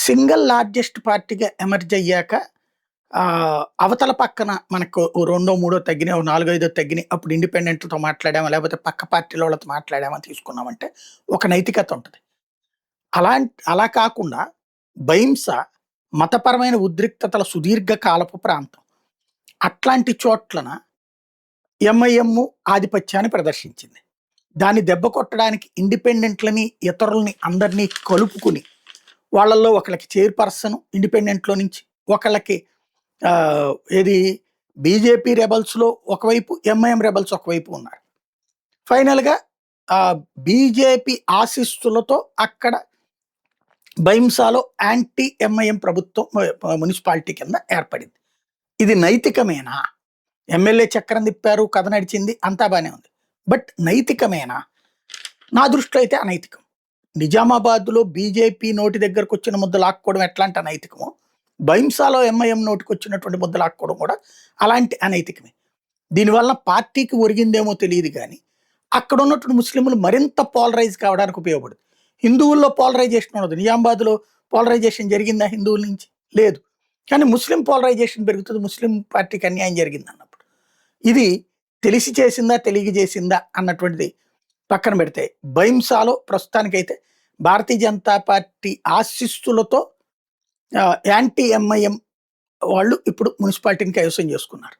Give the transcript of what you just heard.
Single largest పార్టీగా emerge అయ్యాక అవతల పక్కన మనకు ఓ రెండో, మూడో తగ్గినాయి, ఓ నాలుగో, ఐదో తగ్గినాయి. అప్పుడు ఇండిపెండెంట్‌లతో మాట్లాడామా, లేకపోతే పక్క పార్టీల వాళ్ళతో మాట్లాడామా తీసుకున్నామంటే ఒక నైతికత ఉంటది. అలా కాకుండా బహింస మతపరమైన ఉద్రిక్తతల సుదీర్ఘ కాలపు ప్రాంతం. అట్లాంటి చోట్లన ఎంఐఎం ఆధిపత్యాన్ని ప్రదర్శించింది. దాన్ని దెబ్బ కొట్టడానికి ఇండిపెండెంట్‌లని, ఇతరులని అందరినీ కలుపుకొని వాళ్ళల్లో ఒకళ్ళకి చైర్‌పర్సన్ ఇండిపెండెంట్‌లో నుంచి, ఒకళ్ళకి ఏది బీజేపీ రెబెల్స్‌లో ఒకవైపు, ఎంఐఎం రెబెల్స్ ఒకవైపు ఉన్నారు. ఫైనల్‌గా బీజేపీ ఆశీస్సులతో అక్కడ బైంసాలో యాంటీ ఎంఐఎం ప్రభుత్వం మున్సిపాలిటీ కింద ఏర్పడింది. ఇది నైతికమేనా? ఎమ్మెల్యే చక్రం తిప్పారు, కథ నడిచింది, అంతా బానే ఉంది. బట్ నైతికమేనా? నా దృష్టిలో అయితే అనైతికం. నిజామాబాద్‌లో బీజేపీ నోటి దగ్గరకొచ్చిన ముద్ద లాక్కోవడం ఎట్లాంటి అనైతికమో, బైంసాలో ఎంఐఎం నోటికొచ్చినటువంటి ముద్ద లాక్కోవడం కూడా అలాంటి అనైతికమే. దీనివల్ల పార్టీకి ఒరిగిందేమో తెలీదు గానీ, అక్కడ ఉన్నటువంటి ముస్లింలు మరింత పోలరైజ్ కావడానికి ఉపయోగపడుతుంది. హిందువుల్లో పోలరైజేషన్ ఉండదు. నిజామాబాద్‌లో పోలరైజేషన్ జరిగిందా హిందువుల నుంచి? లేదు. కానీ ముస్లిం పోలరైజేషన్ పెరుగుతుంది. ముస్లిం పార్టీకి అన్యాయం జరిగిందన్నప్పుడు. ఇది తెలిసి చేసిందా, తెలియక చేసిందా అన్నటువంటిది పక్కన పెడితే, బైంసాలో ప్రస్తుతానికైతే భారతీయ జనతా పార్టీ ఆశీస్సులతో యాంటీ ఎంఐఎం వాళ్ళు ఇప్పుడు మున్సిపాలిటీని కైవసం చేసుకున్నారు.